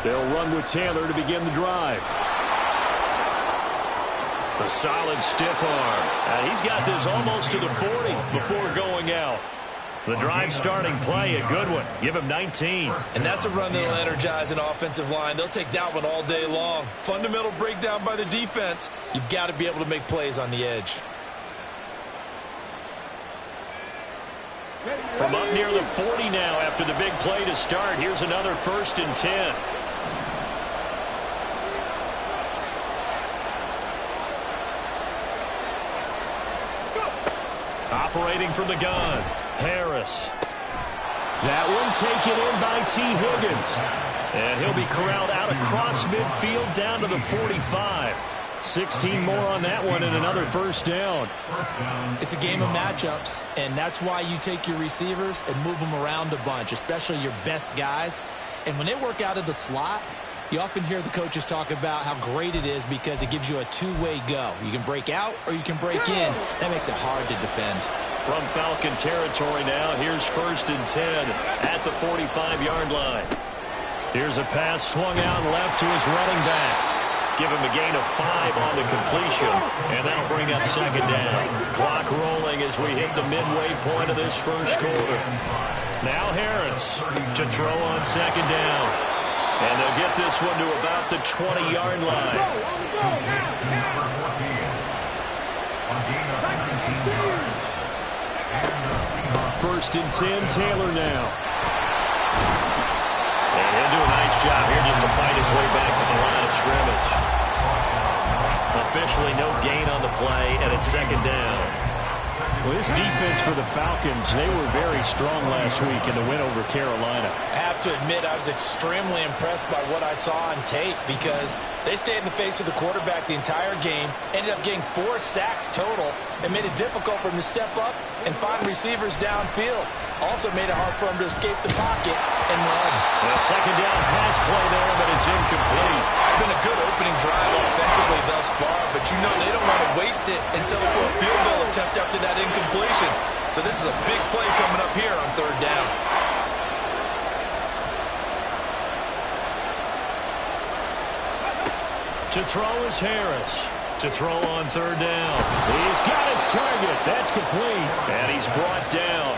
They'll run with Taylor to begin the drive. A solid stiff arm. He's got this almost to the 40 before going out. The drive starting play, a good one. Give him 19. And that's a run that'll energize an offensive line. They'll take that one all day long. Fundamental breakdown by the defense. You've got to be able to make plays on the edge. From up near the 40 now after the big play to start. Here's another 1st and 10. Operating from the gun, Harris. That one taken in by T. Higgins. And he'll be corralled out across midfield down to the 45. 16 more on that one and another 1st down. It's a game of matchups, and that's why you take your receivers and move them around a bunch, especially your best guys. And when they work out of the slot, you often hear the coaches talk about how great it is because it gives you a two-way go. You can break out or you can break in. That makes it hard to defend. From Falcon territory now, here's 1st and 10 at the 45-yard line. Here's a pass swung out left to his running back. Give him a gain of 5 on the completion, and that'll bring up 2nd down. Clock rolling as we hit the midway point of this 1st quarter. Now Harris to throw on 2nd down. And they'll get this one to about the 20-yard line. 1st and 10, Taylor now. And he'll do a nice job here just to fight his way back to the line of scrimmage. Officially no gain on the play, and it's 2nd down. Well, this defense for the Falcons, they were very strong last week in the win over Carolina. I have to admit, I was extremely impressed by what I saw on tape because they stayed in the face of the quarterback the entire game, ended up getting 4 sacks total, and made it difficult for him to step up and find receivers downfield. Also made it hard for him to escape the pocket and run. A 2nd down pass play there, but it's incomplete. It's been a good opening drive offensively thus far, but you know they don't want to waste it and settle for a field goal attempt after that incompletion. So this is a big play coming up here on 3rd down. To throw is Harris. To throw on 3rd down. He's got his target. That's complete. And he's brought down.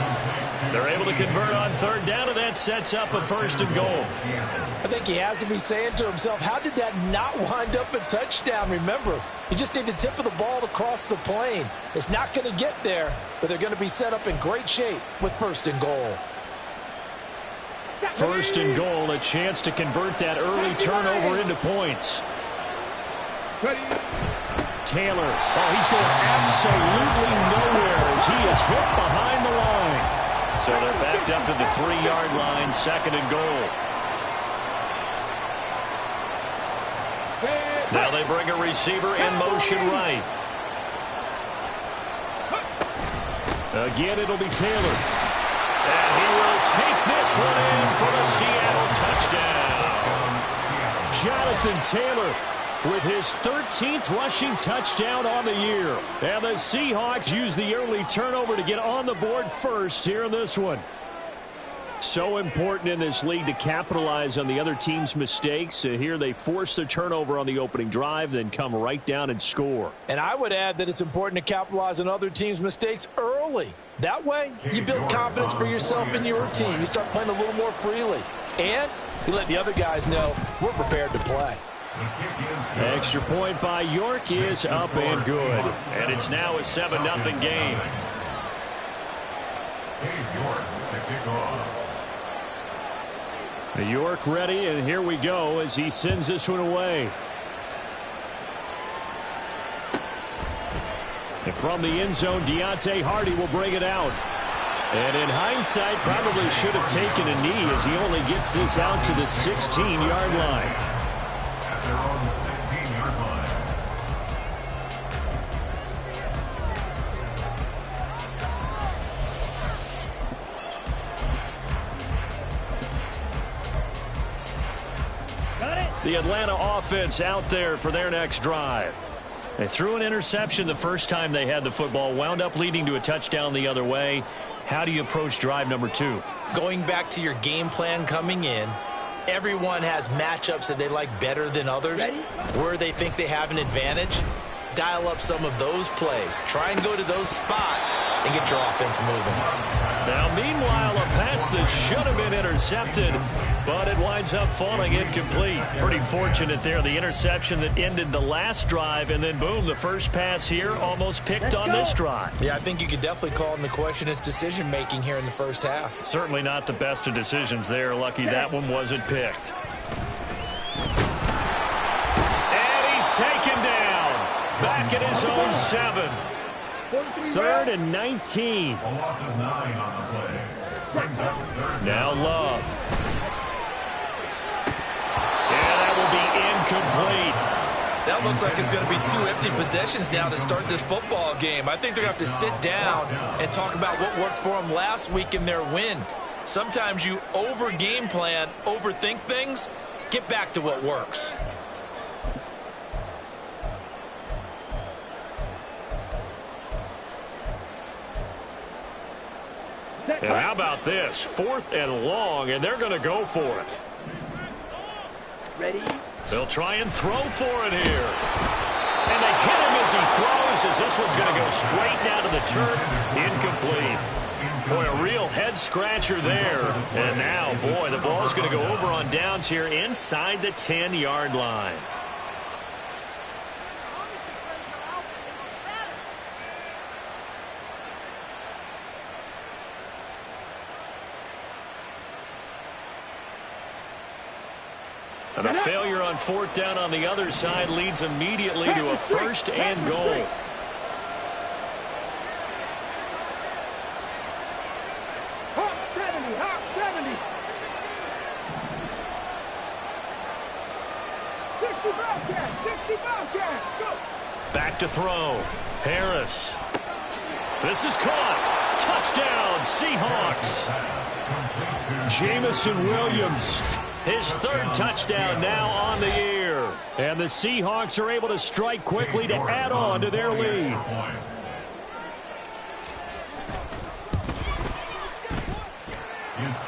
They're able to convert on 3rd down, and that sets up a 1st and goal. I think he has to be saying to himself, how did that not wind up a touchdown? Remember, you just need the tip of the ball to cross the plane. It's not going to get there, but they're going to be set up in great shape with 1st and goal. 1st and goal, a chance to convert that early turnover into points. Taylor, he's going absolutely nowhere as he is hit behind the line. So they're backed up to the 3-yard line, 2nd and goal. Now they bring a receiver in motion right. Again, it'll be Taylor. And he will take this one in for the Seattle touchdown. Jonathan Taylor with his 13th rushing touchdown on the year. And the Seahawks use the early turnover to get on the board first here in this one. So important in this league to capitalize on the other team's mistakes. Here they force the turnover on the opening drive, then come right down and score. And I would add that it's important to capitalize on other teams' mistakes early. That way, you build confidence for yourself and your team. You start playing a little more freely. And you let the other guys know we're prepared to play. Extra point by York is up and good. And it's now a 7-0 game. York ready, and here we go as he sends this one away. And from the end zone, Deontay Hardy will bring it out. And in hindsight, probably should have taken a knee as he only gets this out to the 16-yard line. At their own 16-yard line. The Atlanta offense out there for their next drive. They threw an interception the first time they had the football, wound up leading to a touchdown the other way. How do you approach drive number 2? Going back to your game plan coming in, everyone has matchups that they like better than others, where they think they have an advantage. Dial up some of those plays. Try and go to those spots and get your offense moving. Now, meanwhile, a pass that should have been intercepted, but it winds up falling incomplete. Pretty fortunate there. The interception that ended the last drive, and then, boom, the first pass here almost picked on this drive. Yeah, I think you could definitely call into question his decision-making here in the first half. Certainly not the best of decisions there. Lucky that one wasn't picked. And he's taken down. Back at his own 7. 3rd and 19. Now Love. Yeah, that will be incomplete. That looks like it's going to be 2 empty possessions now to start this football game. I think they're going to have to sit down and talk about what worked for them last week in their win. Sometimes you over-game plan, overthink things. Get back to what works. And how about this? 4th and long, and they're going to go for it. Ready? They'll try and throw for it here. And they hit him as he throws, as this one's going to go straight down to the turf. Incomplete. Boy, a real head-scratcher there. And now, boy, the ball's going to go over on downs here inside the 10-yard line. And a failure on 4th down on the other side leads immediately to a 1st and goal. Hawk 70, Hawk 70. 65 catch, go. Back to throw. Harris. This is caught. Touchdown, Seahawks. Jamison Williams. His 3rd touchdown now on the year. And the Seahawks are able to strike quickly to add on to their lead.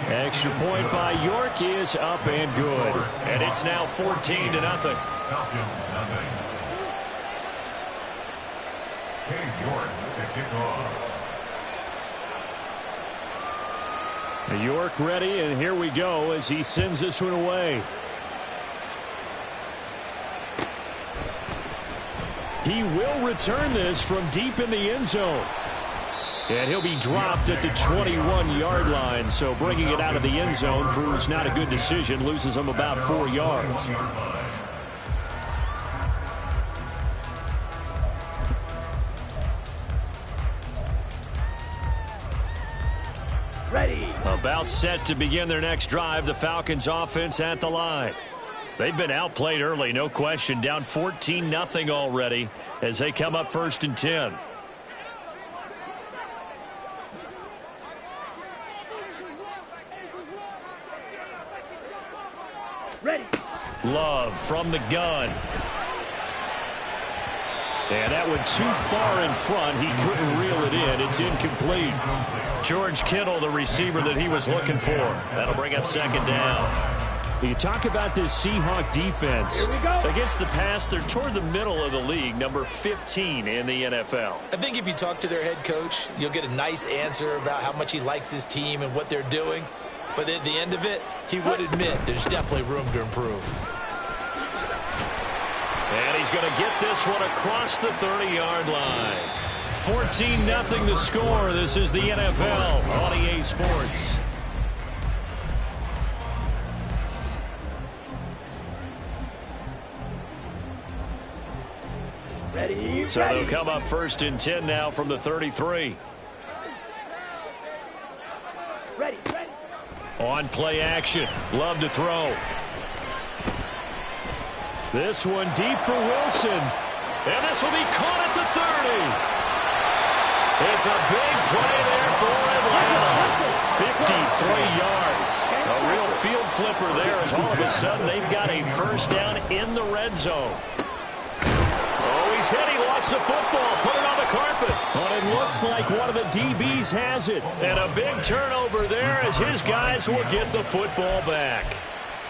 Extra point by York is up and good. And it's now 14-0. York to kick off. York ready, and here we go as he sends this one away. He will return this from deep in the end zone. And he'll be dropped at the 21-yard line, so bringing it out of the end zone proves not a good decision, loses him about 4 yards. Ready. About set to begin their next drive, the Falcons offense at the line. They've been outplayed early, no question, down 14-0 already as they come up 1st and 10. Ready. Love from the gun. And that went too far in front. He couldn't reel it in. It's incomplete. George Kittle, the receiver that he was looking for. That'll bring up 2nd down. You talk about this Seahawk defense. Here we go. Against the pass, they're toward the middle of the league, number 15 in the NFL. I think if you talk to their head coach, you'll get a nice answer about how much he likes his team and what they're doing. But at the end of it, he would admit there's definitely room to improve. And he's going to get this one across the 30-yard line. 14-0 the score. This is the NFL on EA Sports. Ready. So they'll come up 1st and 10 now from the 33. Ready. On play action. Love to throw. This one deep for Wilson. And this will be caught at the 30. It's a big play there for Atlanta. 53 yards. A real field flipper there as all of a sudden they've got a 1st down in the red zone. Oh, he's hit. He lost the football. Put it on the carpet. But it looks like one of the DBs has it. And a big turnover there as his guys will get the football back.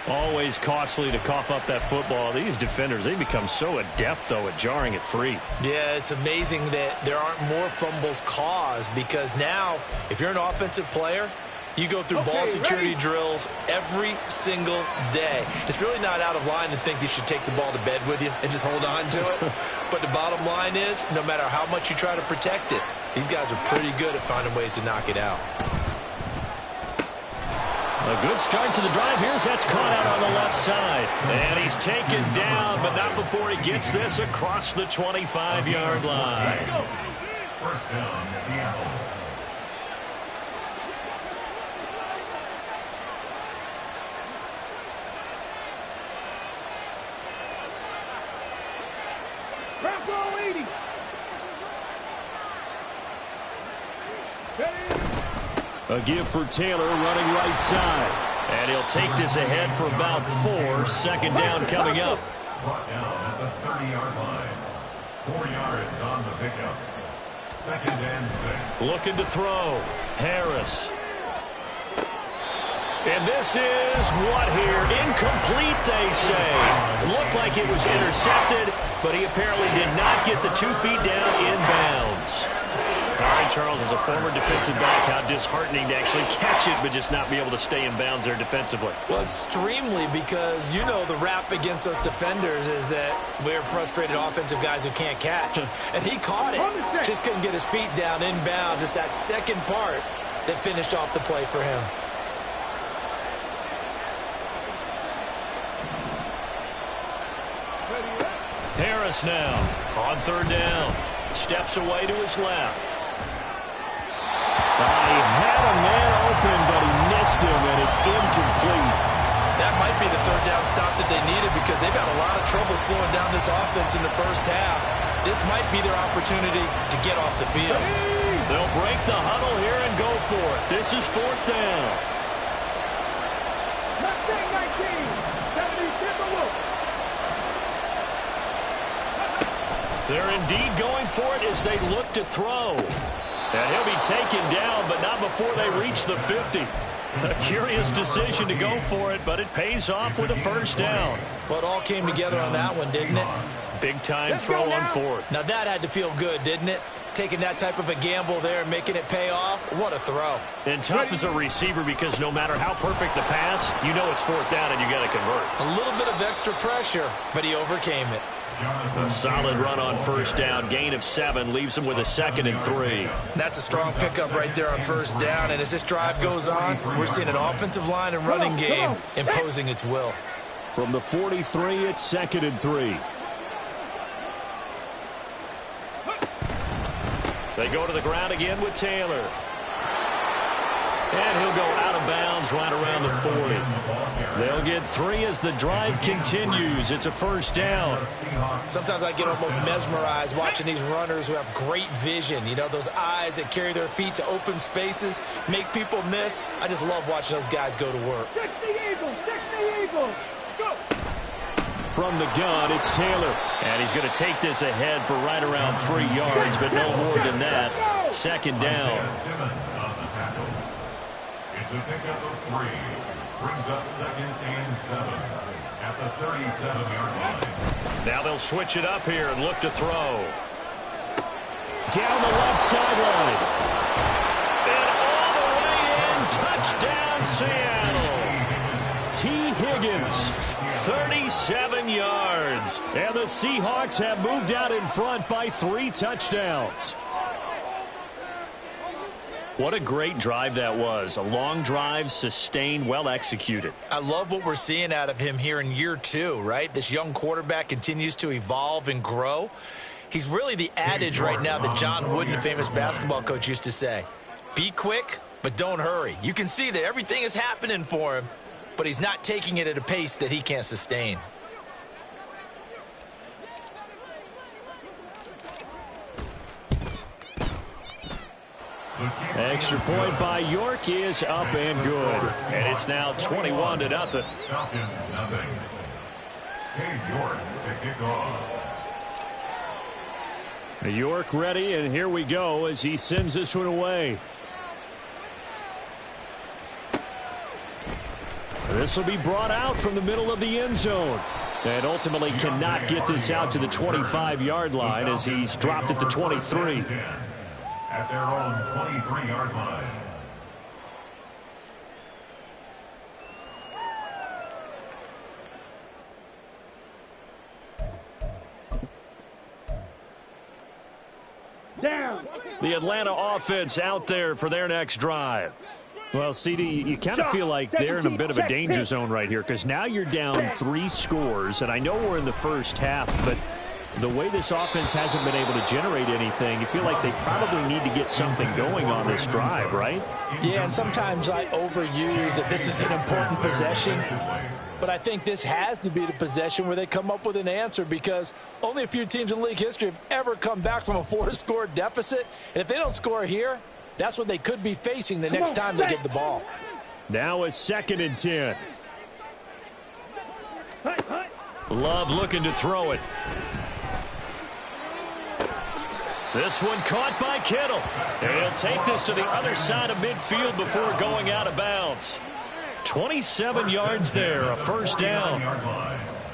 Always costly to cough up that football. These defenders, they become so adept, though, at jarring it free. Yeah, it's amazing that there aren't more fumbles caused, because now, if you're an offensive player, you go through ball security drills every single day. It's really not out of line to think you should take the ball to bed with you and just hold on to it. But the bottom line is, no matter how much you try to protect it, these guys are pretty good at finding ways to knock it out. A good start to the drive. Here's that's caught out on the left side. And he's taken down, but not before he gets this across the 25-yard line. First down, Seattle. Bronco 80. A give for Taylor running right side. And he'll take this ahead for about 4. Second down coming up. Brought down at the 30-yard line. 4 yards on the pickup. Second and 6. Looking to throw. Harris. And this is what here? Incomplete, they say. Looked like it was intercepted, but he apparently did not get the 2 feet down inbounds. All right, Charles, as a former defensive back, how disheartening to actually catch it, but just not be able to stay in bounds there defensively. Well, extremely, because you know the rap against us defenders is that we're frustrated offensive guys who can't catch. And he caught it. Just couldn't get his feet down inbounds. It's that second part that finished off the play for him. Harris now on third down. Steps away to his left. He had a man open, but he missed him, and it's incomplete. That might be the third down stop that they needed, because they've had a lot of trouble slowing down this offense in the first half. This might be their opportunity to get off the field. They'll break the huddle here and go for it. This is fourth down. Mustang 19. 70 Timberwolves. They're indeed going for it as they look to throw. And he'll be taken down, but not before they reach the 50. A curious decision to go for it, but it pays off with a first down. Well, it all came together on that one, didn't it? Big-time throw on fourth. Now that had to feel good, didn't it? Taking that type of a gamble there and making it pay off. What a throw. And tough as a receiver, because no matter how perfect the pass, you know it's fourth down and you got to convert. A little bit of extra pressure, but he overcame it. A solid run on first down. Gain of 7 leaves him with a 2nd and 3. That's a strong pickup right there on first down. And as this drive goes on, we're seeing an offensive line and running game imposing its will. From the 43, it's 2nd and 3. They go to the ground again with Taylor. And he'll go out of bounds right around the 40. They'll get 3 as the drive continues. It's a first down. Sometimes I get almost mesmerized watching these runners who have great vision. You know, those eyes that carry their feet to open spaces, make people miss. I just love watching those guys go to work. 60 Eagles. 60 Eagles. Go. From the gun, it's Taylor. And he's going to take this ahead for right around 3 yards, but no more than that. Second down. It's a pickup of 3. Brings up 2nd and 7 at the 37-yard line. Now they'll switch it up here and look to throw. Down the left sideline. And all the way in. Touchdown, Seattle. T. Higgins, 37 yards. And the Seahawks have moved out in front by 3 touchdowns. What a great drive that was. A long drive, sustained, well executed. I love what we're seeing out of him here in year 2, right? This young quarterback continues to evolve and grow. He's really the adage right now that John Wooden, the famous basketball coach, used to say. Be quick, but don't hurry. You can see that everything is happening for him, but he's not taking it at a pace that he can't sustain. Extra point by York is up and good. And it's now 21-0. Falcons nothing. York to kick off. York ready, and here we go as he sends this one away. This will be brought out from the middle of the end zone. And ultimately cannot get this out to the 25-yard line as he's dropped at the 23. At their own 23-yard line. Down. The Atlanta offense out there for their next drive. Well, CD, you kind of feel like they're in a bit of a danger zone right here because now you're down 3 scores, and I know we're in the first half, but the way this offense hasn't been able to generate anything, you feel like they probably need to get something going on this drive, right? Yeah, and sometimes I overuse that this is an important possession, but I think this has to be the possession where they come up with an answer because only a few teams in league history have ever come back from a 4-score deficit, and if they don't score here, that's what they could be facing the next time they get the ball. Now a 2nd and 10. Love looking to throw it. This one caught by Kittle. He'll take this to the other side of midfield before going out of bounds. 27 yards there, a first down.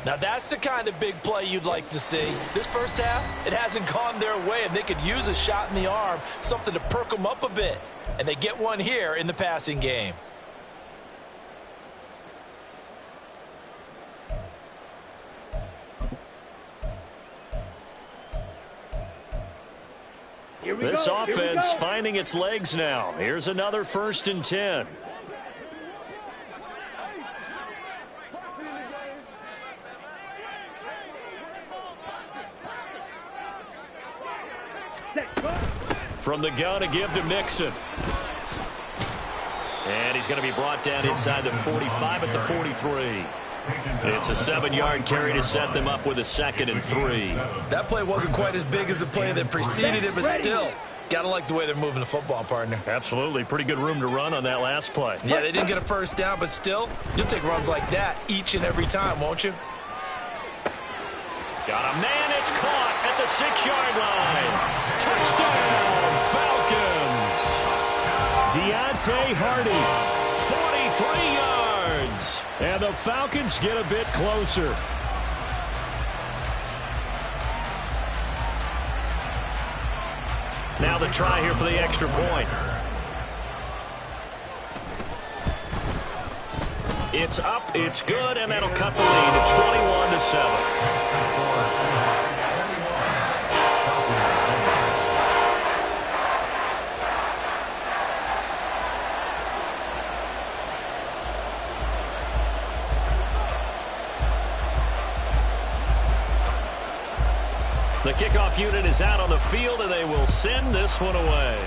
Now that's the kind of big play you'd like to see. This first half, it hasn't gone their way, and they could use a shot in the arm, something to perk them up a bit. And they get one here in the passing game. This offense finding its legs now. Here's another 1st and 10. From the gun to give to Mixon. And he's going to be brought down inside the 45 at the 43. It's a 7-yard carry to set them up with a 2nd and 3. That play wasn't quite as big as the play that preceded it, but still, got to like the way they're moving the football, partner. Absolutely. Pretty good room to run on that last play. Yeah, they didn't get a first down, but still, you'll take runs like that each and every time, won't you? Got a man. It's caught at the 6-yard line. Touchdown, Falcons. Deontay Hardy, 43 yards. And the Falcons get a bit closer. Now the try here for the extra point. It's up, it's good, and that'll cut the lead to 21-7. The kickoff unit is out on the field, and they will send this one away.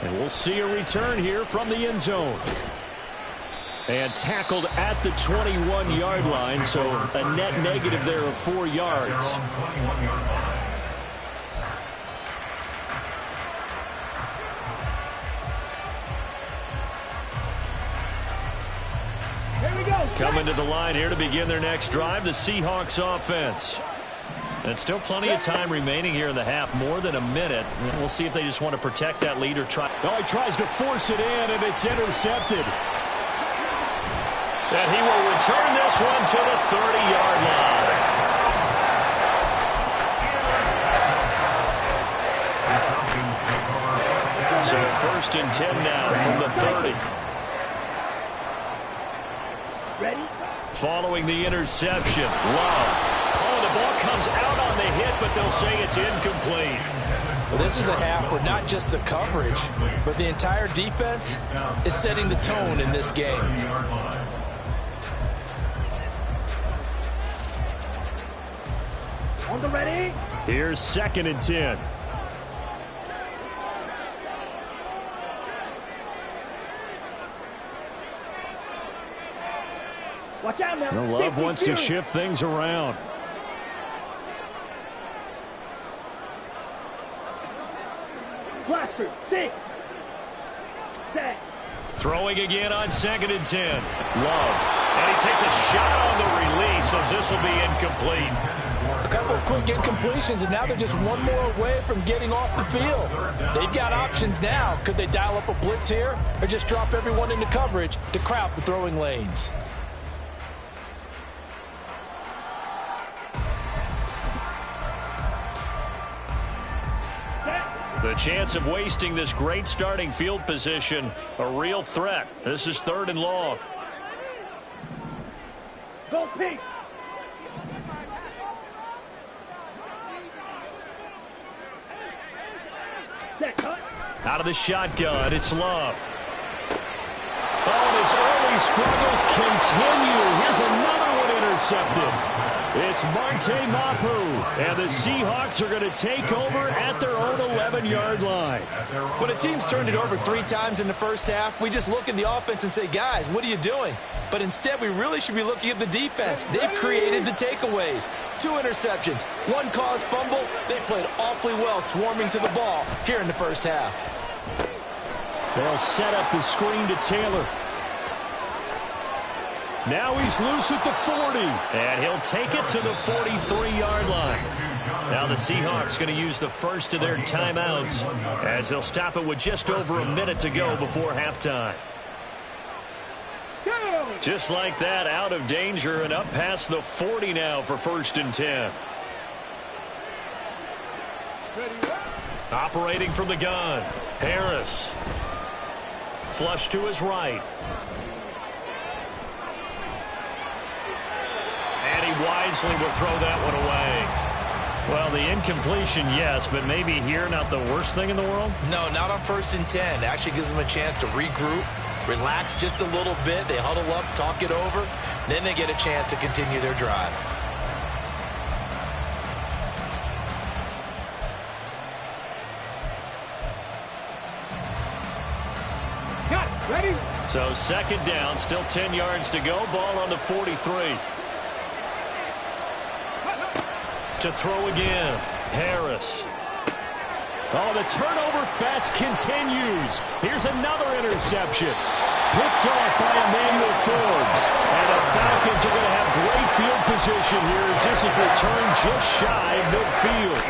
And we'll see a return here from the end zone. And tackled at the 21-yard line, so a net negative there of 4 yards. Coming to the line here to begin their next drive, the Seahawks offense. And still plenty of time remaining here in the half, more than a minute. We'll see if they just want to protect that lead or try. Oh, he tries to force it in, and it's intercepted. And he will return this one to the 30-yard line. So 1st and 10 now from the 30. Ready? Following the interception, Love. Oh, the ball comes out on the hit, but they'll say it's incomplete. Well, this is a half where not just the coverage, but the entire defense is setting the tone in this game. On the ready? Here's 2nd and 10. Watch out now. Love wants to shift things around. Blaster, 6. Set. Throwing again on 2nd and 10. Love. And he takes a shot on the release as this will be incomplete. A couple of quick incompletions, and now they're just one more away from getting off the field. They've got options now. Could they dial up a blitz here or just drop everyone into coverage to crowd the throwing lanes? The chance of wasting this great starting field position, a real threat. This is 3rd and long. Go Pete. Out of the shotgun, it's Love. Oh, his early struggles continue. Here's another one intercepted. It's Marte Mapu, and the Seahawks are going to take over at their own 11-yard line. When a team's turned it over 3 times in the first half, we just look at the offense and say, guys, what are you doing? But instead, we really should be looking at the defense. They've created the takeaways. 2 interceptions, 1 caused fumble. They played awfully well swarming to the ball here in the first half. They'll set up the screen to Taylor. Now he's loose at the 40, and he'll take it to the 43-yard line. Now the Seahawks going to use the first of their timeouts as they'll stop it with just over a minute to go before halftime. Just like that, out of danger and up past the 40 now for 1st and 10. Operating from the gun, Harris. Flush to his right. And he wisely will throw that one away. Well, the incompletion, yes, but maybe here not the worst thing in the world? No, not on 1st and 10. It actually gives them a chance to regroup, relax just a little bit. They huddle up, talk it over. Then they get a chance to continue their drive. Ready? So 2nd down, still 10 yards to go. Ball on the 43. To throw again, Harris. Oh, the turnover fest continues. Here's another interception. Picked off by Emmanuel Forbes. And the Falcons are going to have great field position here as this is returned just shy of midfield.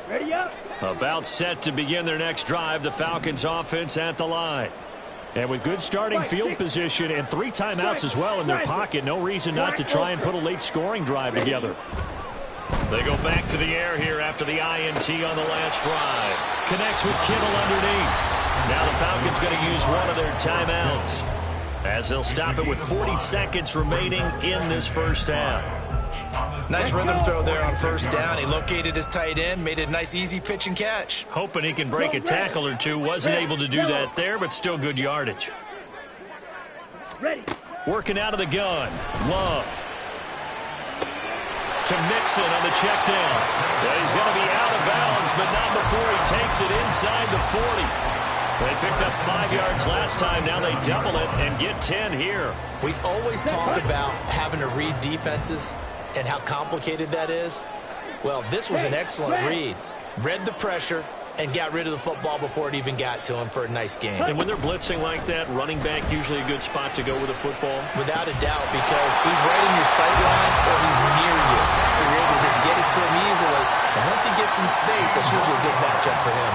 Ready up. About set to begin their next drive, the Falcons offense at the line. And with good starting field position and 3 timeouts as well in their pocket, no reason not to try and put a late scoring drive together. They go back to the air here after the INT on the last drive. Connects with Kittle underneath. Now the Falcons going to use one of their timeouts as they'll stop it with 40 seconds remaining in this first half. Nice rhythm throw there on 1st down. He located his tight end, made it a nice, easy pitch and catch. Hoping he can break a tackle or two. Wasn't able to do that there, but still good yardage. Ready. Working out of the gun. Love. To Mixon on the check down. Well, he's going to be out of bounds, but not before he takes it inside the 40. They picked up 5 yards last time. Now they double it and get 10 here. We always talk about having to read defenses and how complicated that is. Well, this was an excellent read. Read the pressure and got rid of the football before it even got to him for a nice game. And when they're blitzing like that, running back usually a good spot to go with the football? Without a doubt, because he's right in your sight line or he's near you. So you're able to just get it to him easily. And once he gets in space, that's usually a good matchup for him.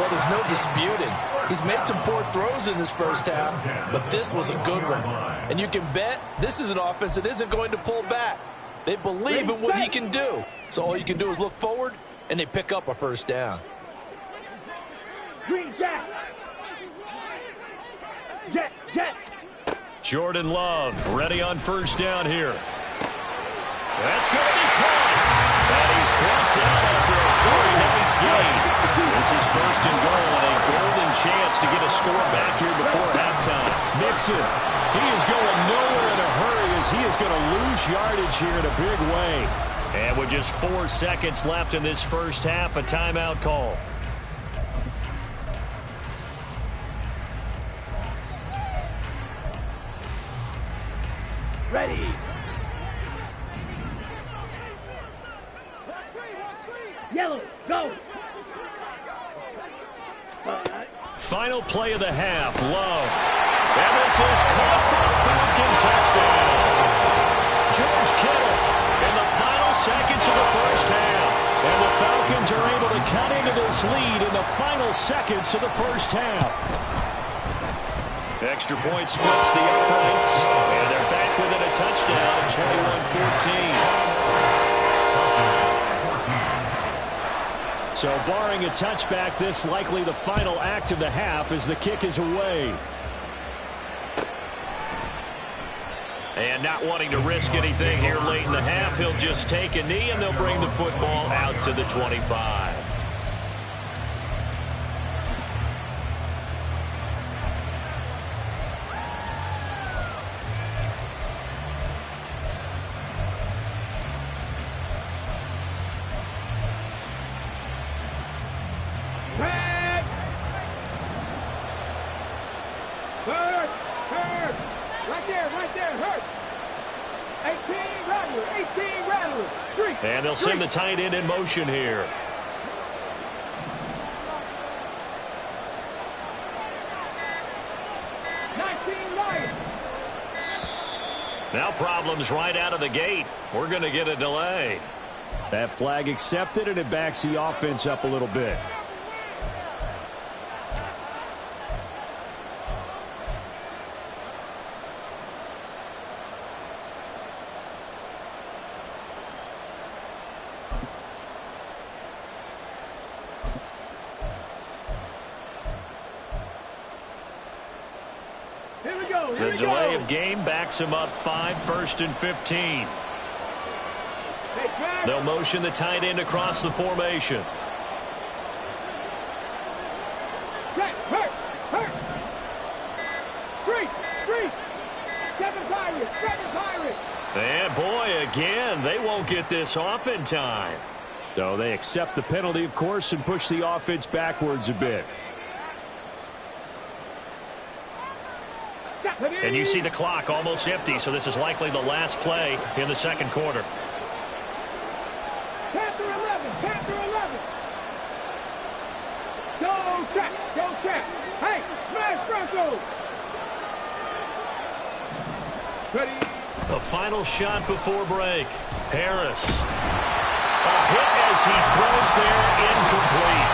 Well, there's no disputing. He's made some poor throws in this first half, but this was a good one. And you can bet this is an offense that isn't going to pull back. They believe in what he can do. So all you can do is look forward, and they pick up a 1st down. Green Jack. Jet. Jordan Love ready on 1st down here. That's going to be caught. And he's brought down after a very nice gain. This is 1st and goal and a golden chance to get a score back here before halftime. Mixon, he is going nowhere in a hurry as he is going to lose yardage here in a big way. And with just 4 seconds left in this first half, a timeout call. Yellow, go. Final play of the half, Love. And this is caught for a Falcon touchdown. George Kittle in the final seconds of the first half. And the Falcons are able to cut into this lead in the final seconds of the first half. Extra point splits the uprights. And they're back within a touchdown at 21-14. So barring a touchback, this likely the final act of the half as the kick is away. And not wanting to risk anything here late in the half, he'll just take a knee and they'll bring the football out to the 25. And they'll send the tight end in motion here. Now problems right out of the gate. We're going to get a delay. That flag accepted, and it backs the offense up a little bit. The delay of game backs him up 5, 1st and 15. They'll motion the tight end across the formation. Hurt. Three. Seven Pirates. And boy, again, they won't get this off in time. So they accept the penalty, of course, and push the offense backwards a bit. And you see the clock almost empty, so this is likely the last play in the second quarter. Panther 11. Go check. Hey, smash Bronco. Ready. The final shot before break. Harris. A hit as he throws there, incomplete.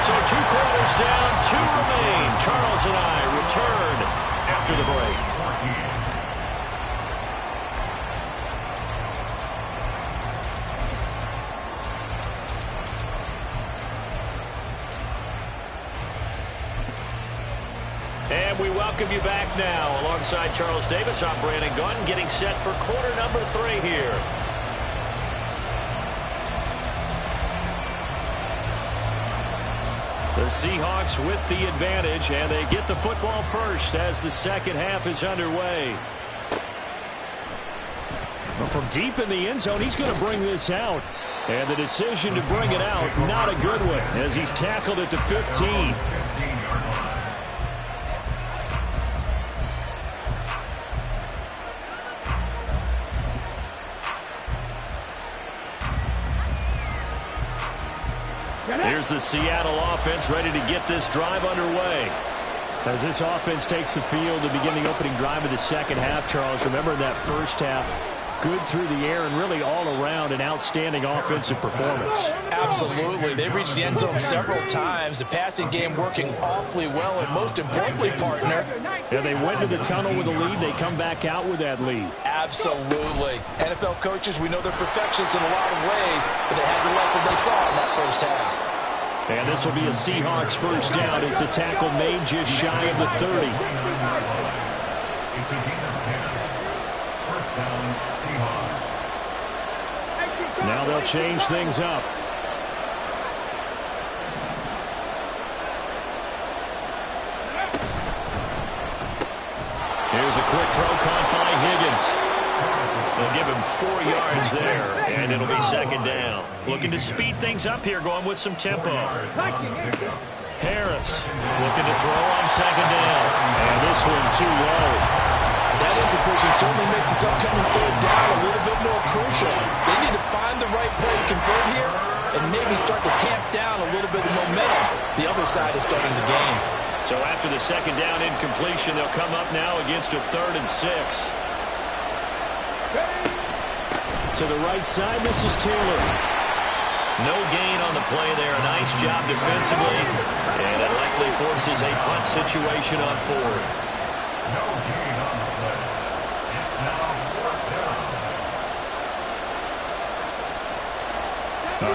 So 2 quarters down, 2 remain. Charles and I return after the break. And we welcome you back now. Alongside Charles Davis, I'm Brandon Gunn, getting set for quarter number 3 here. The Seahawks with the advantage, and they get the football first as the second half is underway. Well, from deep in the end zone, he's going to bring this out. And the decision to bring it out, not a good one, as he's tackled at the 15. Here's the Seattle offense ready to get this drive underway. As this offense takes the field to begin the opening drive of the second half, Charles, remember that first half, good through the air and really all around an outstanding offensive performance. Absolutely. They reached the end zone several times. The passing game working awfully well, and most importantly, partner. Yeah, they went to the tunnel with a lead. They come back out with that lead. Absolutely. NFL coaches, we know they're perfectionists in a lot of ways, but they had to like what they saw in that first half. And this will be a Seahawks first down as the tackle made just shy of the 30. Now they'll change things up. Here's a quick throw caught by Higgins. They'll give him 4 yards there, and it'll be second down. Looking to speed things up here, going with some tempo. Harris looking to throw on second down. And this one too low. That incompletion certainly makes this upcoming third down a little bit more crucial. They need to find the right play to convert here, and maybe start to tamp down a little bit of momentum the other side is starting to gain. So after the second down incompletion, they'll come up now against a 3rd and 6. To the right side, this is Taylor. No gain on the play there. A nice job defensively. And it likely forces a punt situation on 4th. No gain on the play. It's now 4th down.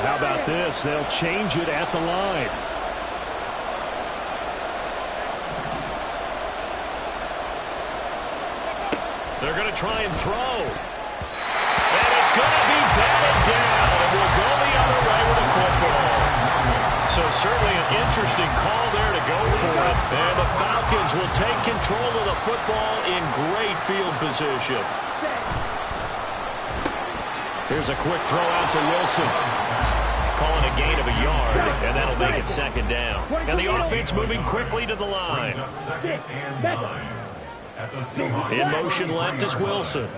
How about this? They'll change it at the line. They're going to try and throw. And it's going to be batted down. And we'll go the other way with the football. So certainly an interesting call there to go for it. And the Falcons will take control of the football in great field position. Here's a quick throw out to Wilson. Calling a gain of a yard, and that'll make it 2nd down. And the offense moving quickly to the line. Brings up 2nd and 9. At the Seahawks. In motion left is Wilson.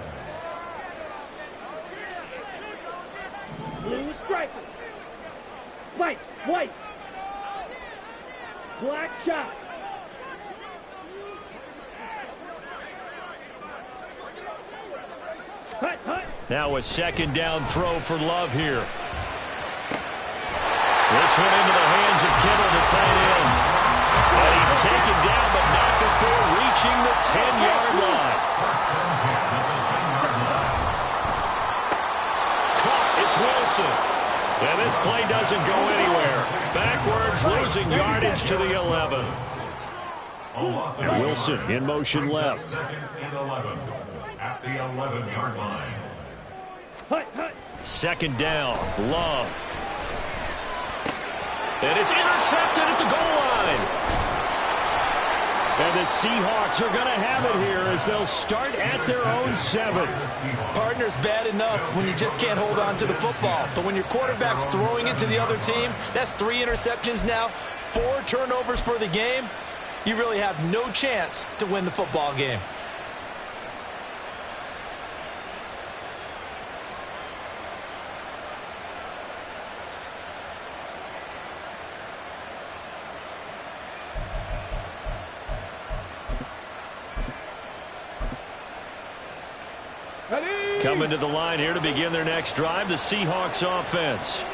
Blue striker. White, white. Black shot. Hut, hut. Now a 2nd down throw for Love here. This one into the hands of Kittle, the tight end. And he's taken down, but not before reaching the 10-yard line. Caught, it's Wilson. And this play doesn't go anywhere. Backwards, losing yardage to the 11. And Wilson in motion left. 2nd and 11 at the 11-yard line. Hut, hut. 2nd down, Love. And it's intercepted at the goal line. And the Seahawks are going to have it here as they'll start at their own 7. Partner's bad enough when you just can't hold on to the football. But when your quarterback's throwing it to the other team, that's 3 interceptions now, 4 turnovers for the game. You really have no chance to win the football game. Coming to the line here to begin their next drive, the Seahawks offense.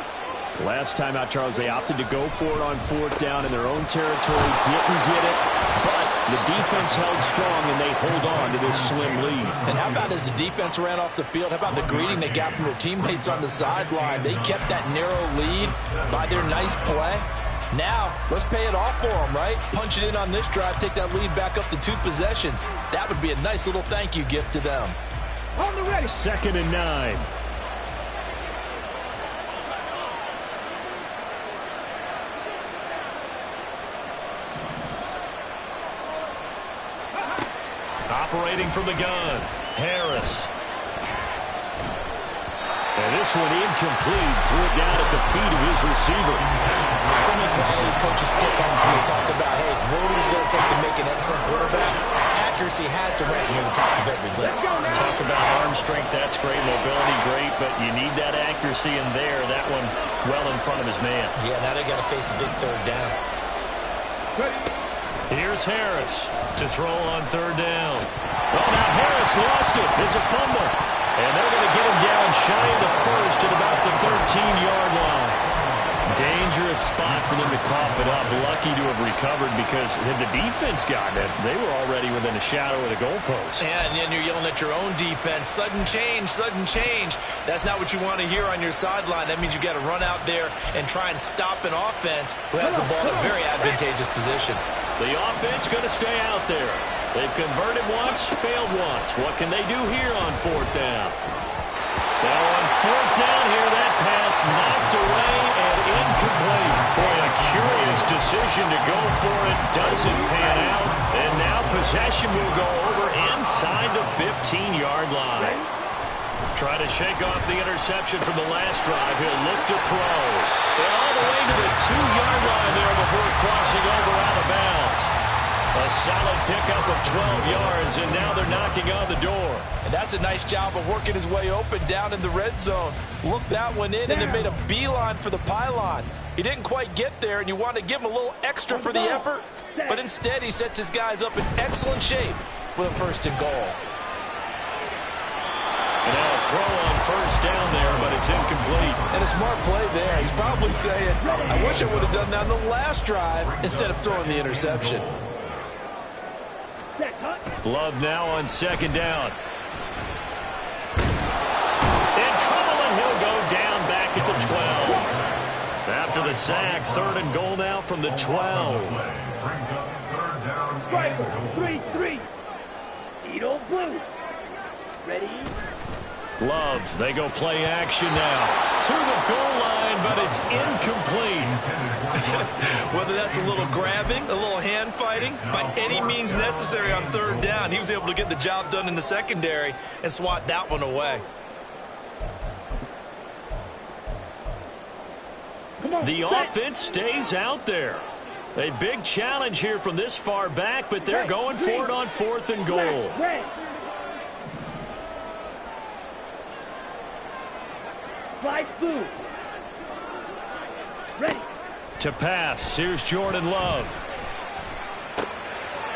Last time out, Charles, they opted to go for it on 4th down in their own territory. Didn't get it, but the defense held strong, and they hold on to this slim lead. And how about as the defense ran off the field, how about the greeting they got from their teammates on the sideline? They kept that narrow lead by their nice play. Now, let's pay it off for them, right? Punch it in on this drive, take that lead back up to 2 possessions. That would be a nice little thank you gift to them. On the ready. 2nd and 9. Operating from the gun, Harris. And this one incomplete. Threw it down at the feet of his receiver. Some of the qualities coaches tick on when they talk about, hey, what is it going to take to make an excellent quarterback? Accuracy has to rank near the top of every list. Talk about arm strength, that's great. Mobility, great. But you need that accuracy in there. That one well in front of his man. Yeah, now they got to face a big 3rd down. Here's Harris to throw on 3rd down. Oh, now Harris lost it. It's a fumble. And they're going to get him down shy of the 1st at about the 13-yard line. Dangerous spot for them to cough it up. Lucky to have recovered because had the defense gotten it, they were already within a shadow of the goalpost. Yeah, and then you're yelling at your own defense. Sudden change, sudden change. That's not what you want to hear on your sideline. That means you got to run out there and try and stop an offense who has the ball in a very advantageous position. The offense going to stay out there. They've converted once, failed once. What can they do here on 4th down? Now on 4th down here, that pass knocked away and incomplete. Boy, a curious decision to go for it. Doesn't pan out. And now possession will go over inside the 15-yard line. Try to shake off the interception from the last drive. He'll look to throw. And all the way to the 2-yard line there before crossing over out of bounds. A A solid pickup of 12 yards, and now they're knocking on the door. And that's a nice job of working his way open down in the red zone. Look that one in, and they made a beeline for the pylon. He didn't quite get there, and you want to give him a little extra for the effort, but instead he sets his guys up in excellent shape with a 1st and goal. And now a throw on 1st down there, but it's incomplete. And a smart play there. He's probably saying, I wish I would have done that on the last drive instead of throwing the interception. Love now on 2nd down. In trouble, and he'll go down back at the 12. After the sack, 3rd and goal now from the 12. Rifle, 3-3. Eagle blue. Ready? Love, they go play action now. To the goal line, but it's incomplete. Whether that's a little grabbing, a little hand fighting, by any means necessary on 3rd down, he was able to get the job done in the secondary and swat that one away. The offense stays out there. A big challenge here from this far back, but they're going for it on 4th and goal. Fly blue. Ready. To pass, here's Jordan Love.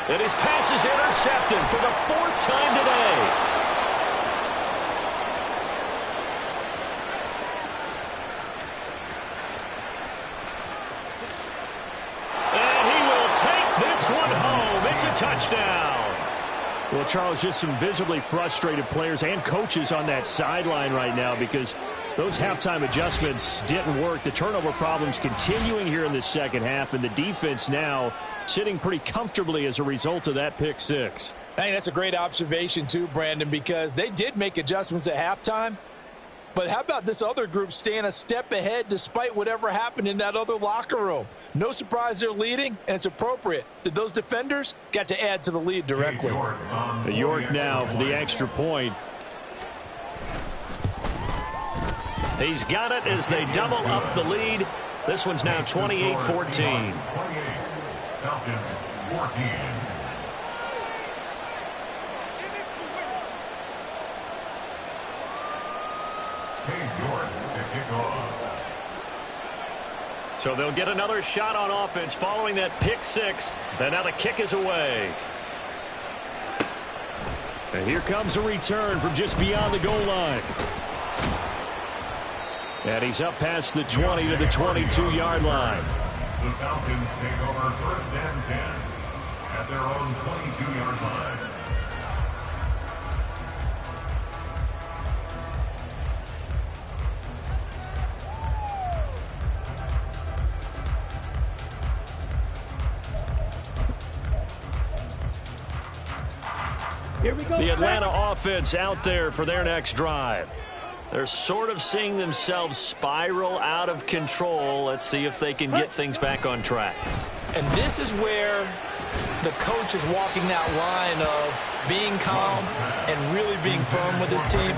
And his pass is intercepted for the 4th time today. A touchdown. Well, Charles, just some visibly frustrated players and coaches on that sideline right now because those halftime adjustments didn't work. The turnover problems continuing here in the 2nd half, and the defense now sitting pretty comfortably as a result of that pick 6. I think that's a great observation too, Brandon, because they did make adjustments at halftime. But how about this other group staying a step ahead despite whatever happened in that other locker room? No surprise they're leading, and it's appropriate that those defenders got to add to the lead directly. The York now for the extra point. He's got it as they double up the lead. This one's now 28-14. Falcons 14. To kick off. So they'll get another shot on offense following that pick 6. And now the kick is away. And here comes a return from just beyond the goal line. And he's up past the 20 to the 22-yard line. The Falcons take over 1st and 10 at their own 22-yard line. Here we go. The Atlanta offense out there for their next drive. They're sort of seeing themselves spiral out of control. Let's see if they can get things back on track. And this is where the coach is walking that line of being calm and really being firm with his team.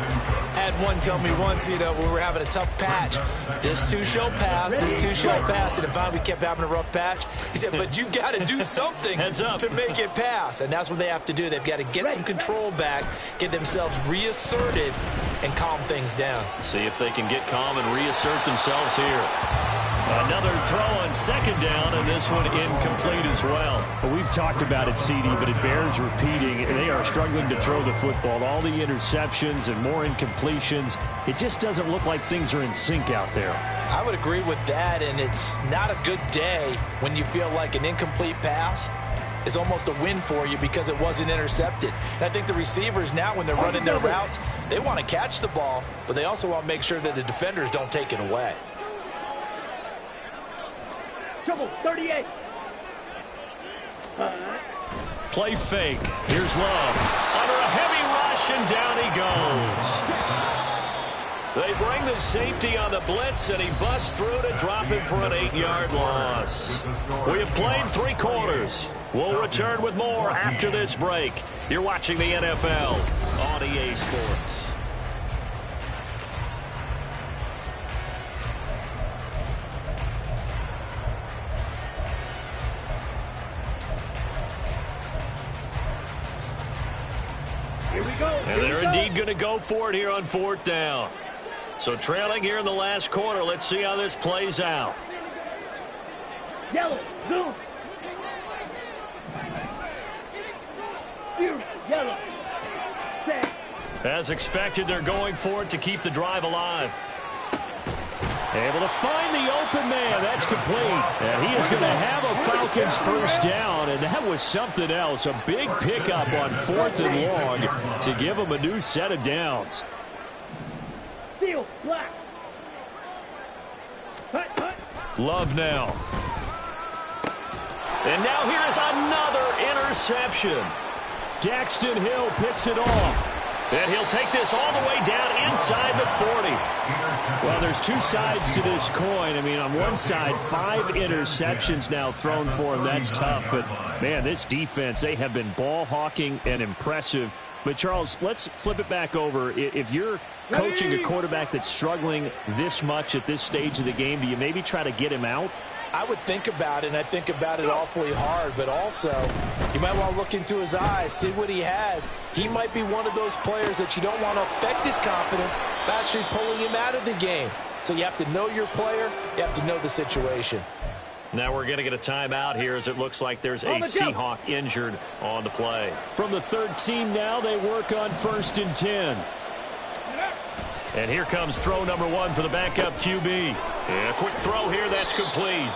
Had one tell me once, when we were having a tough patch, this too shall pass, this too shall pass. And finally we kept having a rough patch. He said, but you got to do something to make it pass. And that's what they have to do. They've got to get some control back, get themselves reasserted, and calm things down. See if they can get calm and reassert themselves here. Another throw on 2nd down, and this one incomplete as well. Well, we've talked about it, CD, but it bears repeating. They are struggling to throw the football. All the interceptions and more incompletions. It just doesn't look like things are in sync out there. I would agree with that, and it's not a good day when you feel like an incomplete pass is almost a win for you because it wasn't intercepted. And I think the receivers now, when they're running their routes, they want to catch the ball, but they also want to make sure that the defenders don't take it away. Trouble, 38. Play fake. Here's Love. Under a heavy rush, and down he goes. They bring the safety on the blitz, and he busts through to drop him for an 8-yard loss. We have played 3 quarters. We'll return with more after this break. You're watching the NFL on EA Sports. going to go for it here on 4th down. So trailing here in the last quarter. Let's see how this plays out. Yellow, zoom. Yellow. Set. As expected, they're going for it to keep the drive alive. Able to find the open man. That's complete. And he is going to have a Falcons first down, and that was something else. A big pickup on 4th and long to give them a new set of downs. Steel, black. Hut, hut. Love now. And now here's another interception. Daxton Hill picks it off. And he'll take this all the way down inside the 40. Well, there's two sides to this coin. I mean, on one side, 5 interceptions now thrown for him. That's tough. But, man, this defense, they have been ball hawking and impressive. But, Charles, let's flip it back over. If you're coaching a quarterback that's struggling this much at this stage of the game, do you maybe try to get him out? I would think about it, and I think about it awfully hard, but also you might want to look into his eyes, see what he has. He might be one of those players that you don't want to affect his confidence by actually pulling him out of the game. So you have to know your player. You have to know the situation. Now we're going to get a timeout here as it looks like there's a Seahawk injured on the play. From the 13 now, they work on 1st and 10. And here comes throw number 1 for the backup QB. And a quick throw here, that's complete.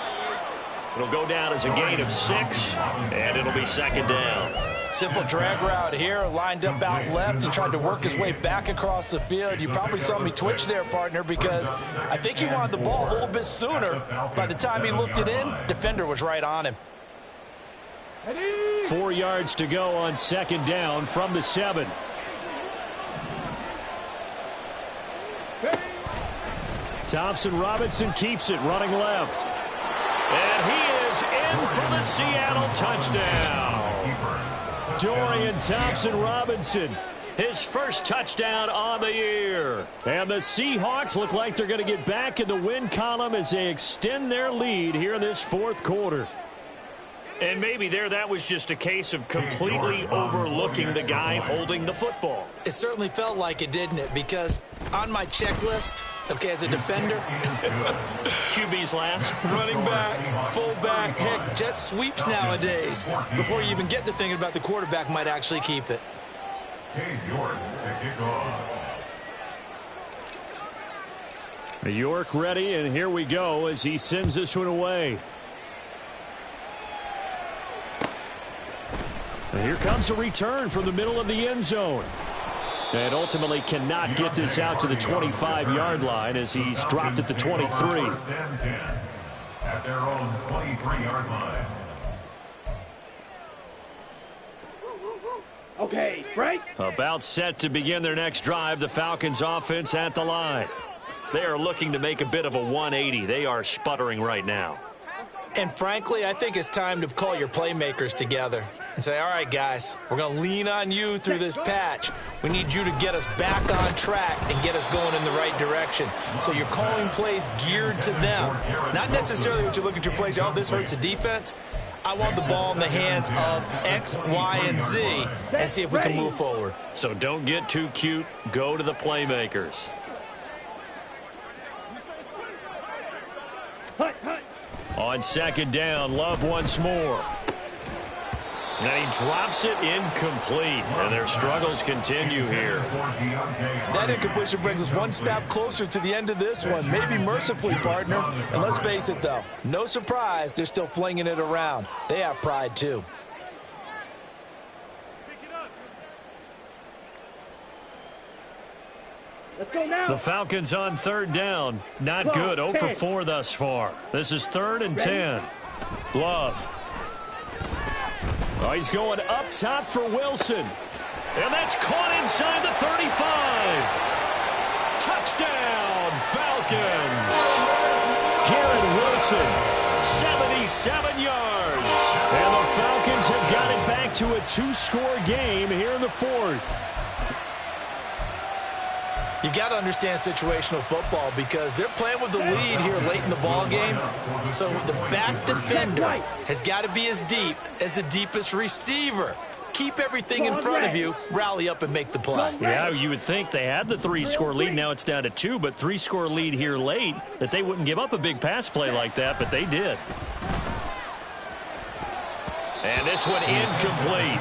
It'll go down as a gain of 6, and it'll be 2nd down. Simple drag route here, lined up out left and tried to work his way back across the field. You probably saw me twitch there, partner, because I think he wanted the ball a little bit sooner. By the time he looked it in, defender was right on him. 4 yards to go on 2nd down from the 7. Thompson Robinson keeps it running left. And he is in for the Seattle touchdown. Dorian Thompson-Robinson, his first touchdown on the year. And the Seahawks look like they're going to get back in the win column as they extend their lead here in this 4th quarter. And maybe that was just a case of completely overlooking the guy holding the football. It certainly felt like it, didn't it? Because on my checklist, okay, as a defender, QB's last. Running back, fullback, heck, jet sweeps nowadays. Before you even get to thinking about the quarterback might actually keep it. York to kick off. York ready, and here we go as he sends this one away. And here comes a return from the middle of the end zone. And ultimately cannot get this out to the 25-yard line as he's dropped at the 23. At their own 23-yard line. Okay, Frank. About set to begin their next drive, the Falcons offense at the line. They are looking to make a bit of a 180. They are sputtering right now. And frankly, I think it's time to call your playmakers together and say, all right, guys, we're going to lean on you through this patch. We need you to get us back on track and get us going in the right direction. So you're calling plays geared to them. Not necessarily what you look at your plays, oh, this hurts the defense. I want the ball in the hands of X, Y, and Z and see if we can move forward. So don't get too cute. Go to the playmakers. Hut, hut. On 2nd down, Love once more. And he drops it incomplete. And their struggles continue here. That incompletion brings us one step closer to the end of this one. Maybe mercifully, partner. And let's face it, though. No surprise, they're still flinging it around. They have pride, too. Let's go now. The Falcons on 3rd down. Not good. 0 for 4 thus far. This is 3rd and 10. Love. Oh, he's going up top for Wilson. And that's caught inside the 35. Touchdown, Falcons. Garrett Wilson. 77 yards. And the Falcons have got it back to a 2-score game here in the 4th. You got to understand situational football because they're playing with the lead here late in the ball game. So the back defender has got to be as deep as the deepest receiver. keep everything in front of you, rally up and make the play. Yeah, you would think they had the 3-score lead. Now it's down to 2, but 3-score lead here late, that they wouldn't give up a big pass play like that, but they did. And this one incomplete.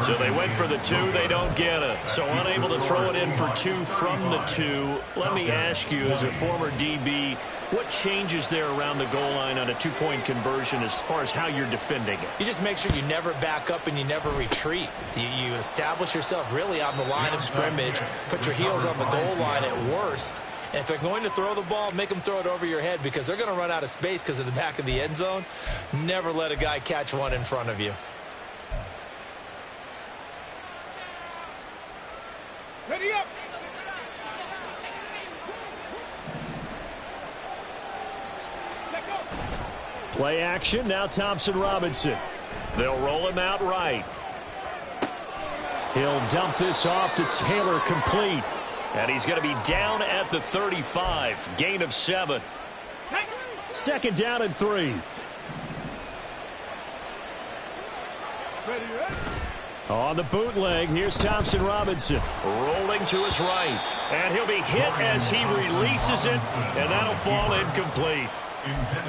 So they went for the 2. They don't get it. So unable to throw it in for 2 from the 2. Let me ask you, as a former DB, what changes there around the goal line on a 2-point conversion as far as how you're defending it? You just make sure you never back up and you never retreat. You establish yourself really on the line of scrimmage, put your heels on the goal line at worst. And if they're going to throw the ball, make them throw it over your head because they're going to run out of space because of the back of the end zone. Never let a guy catch one in front of you. Ready up. Play action, now Thompson Robinson. They'll roll him out right. He'll dump this off to Taylor, complete. And he's going to be down at the 35. Gain of 7. 2nd down and 3. On the bootleg, here's Thompson Robinson. Rolling to his right. And he'll be hit as he releases it. And that'll fall incomplete.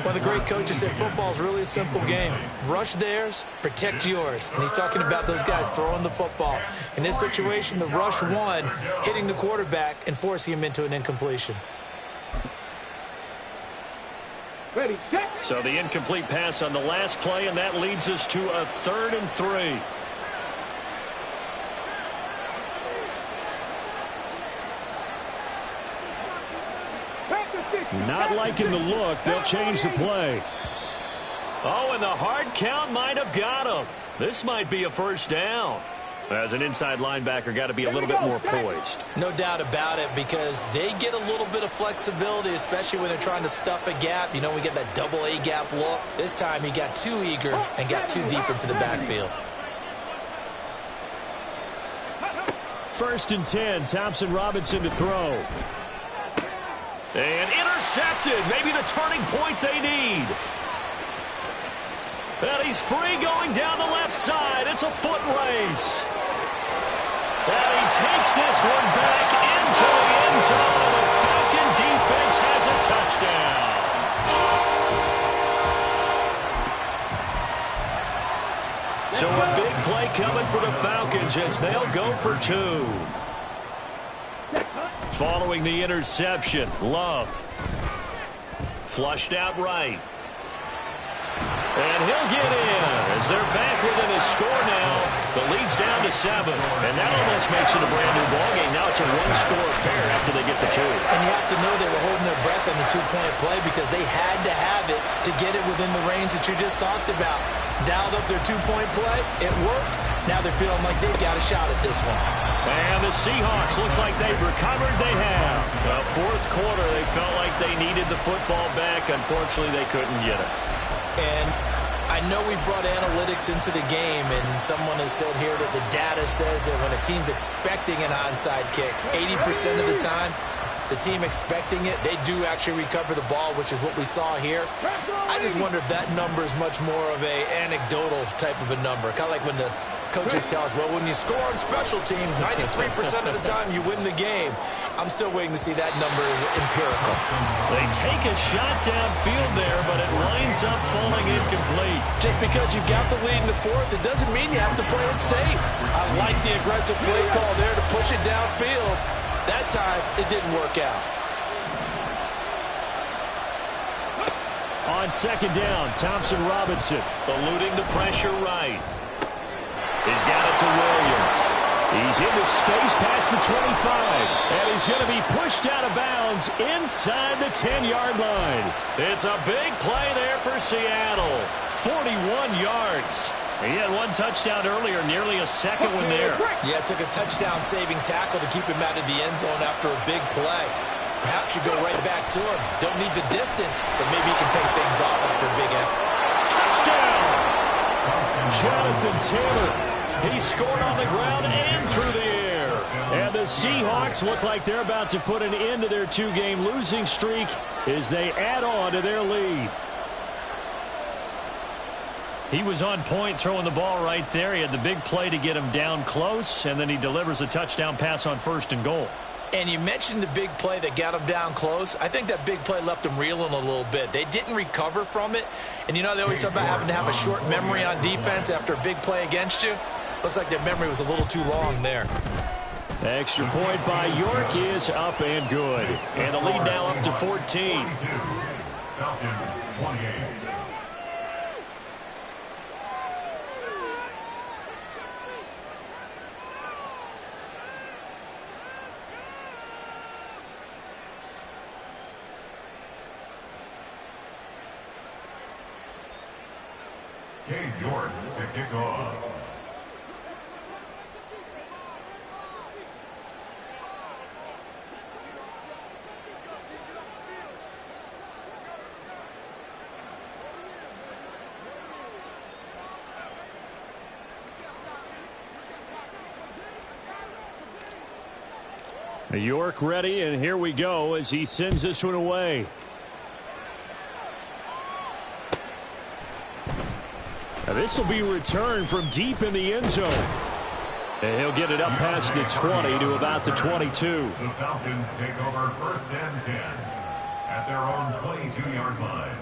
One of the great coaches said football is really a simple game. Rush theirs, protect yours. And he's talking about those guys throwing the football. In this situation, the rush won, hitting the quarterback and forcing him into an incompletion. Ready, set. So the incomplete pass on the last play, and that leads us to a 3rd and 3. Not liking the look. They'll change the play. Oh, and the hard count might have got him. This might be a 1st down. As an inside linebacker, got to be a little bit more poised. No doubt about it, because they get a little bit of flexibility, especially when they're trying to stuff a gap. You know, we get that double A gap look. This time he got too eager and got too deep into the backfield. 1st and 10, Thompson Robinson to throw. And intercepted. Maybe the turning point they need. And he's free going down the left side. It's a foot race. And he takes this one back into the end zone. The Falcon defense has a touchdown. So a big play coming for the Falcons as they'll go for 2. Following the interception, Love. Flushed out right. And he'll get in as they're back within a score now. The lead's down to 7. And that almost makes it a brand new ballgame. Now it's a 1-score affair after they get the 2. And you have to know they were holding their breath on the 2-point play because they had to have it to get it within the range that you just talked about. Dialed up their 2-point play. It worked. Now they're feeling like they've got a shot at this one. And the Seahawks, looks like they've recovered. They have. The 4th quarter, they felt like they needed the football back. Unfortunately, they couldn't get it. And I know we brought analytics into the game, and someone has said here that the data says that when a team's expecting an onside kick, 80% of the time, the team expecting it, they do actually recover the ball, which is what we saw here. I just wonder if that number is much more of a anecdotal type of a number. Kind of like when the coaches tell us, well, when you score on special teams, 93% of the time you win the game. I'm still waiting to see that number is empirical. They take a shot downfield there, but it winds up falling incomplete. Just because you've got the lead in the 4th, it doesn't mean you have to play it safe. I like the aggressive play call there to push it downfield. That time, it didn't work out. On 2nd down, Thompson Robinson. Eluding the pressure right. He's got it to Williams. He's into space past the 25. And he's going to be pushed out of bounds inside the 10-yard line. It's a big play there for Seattle. 41 yards. He had 1 touchdown earlier, nearly a 2nd one there. Yeah, it took a touchdown-saving tackle to keep him out of the end zone after a big play. Perhaps you go right back to him. Don't need the distance, but maybe he can pay things off after a big hit. Touchdown! Jonathan Taylor. He scored on the ground and through the air. And the Seahawks look like they're about to put an end to their 2-game losing streak as they add on to their lead. He was on point throwing the ball right there. He had the big play to get him down close, and then he delivers a touchdown pass on 1st and goal. And you mentioned the big play that got him down close. I think that big play left him reeling a little bit. They didn't recover from it. And they always talk about having to have a short memory on defense after a big play against you. Looks like their memory was a little too long there. Extra point by York is up and good. And the lead now up to 14. Falcons 28. Cade York to kick off. York ready, and here we go as he sends this one away. Now this will be returned from deep in the end zone. And he'll get it up past the 20 to about the 22. The Falcons take over 1st and 10 at their own 22-yard line.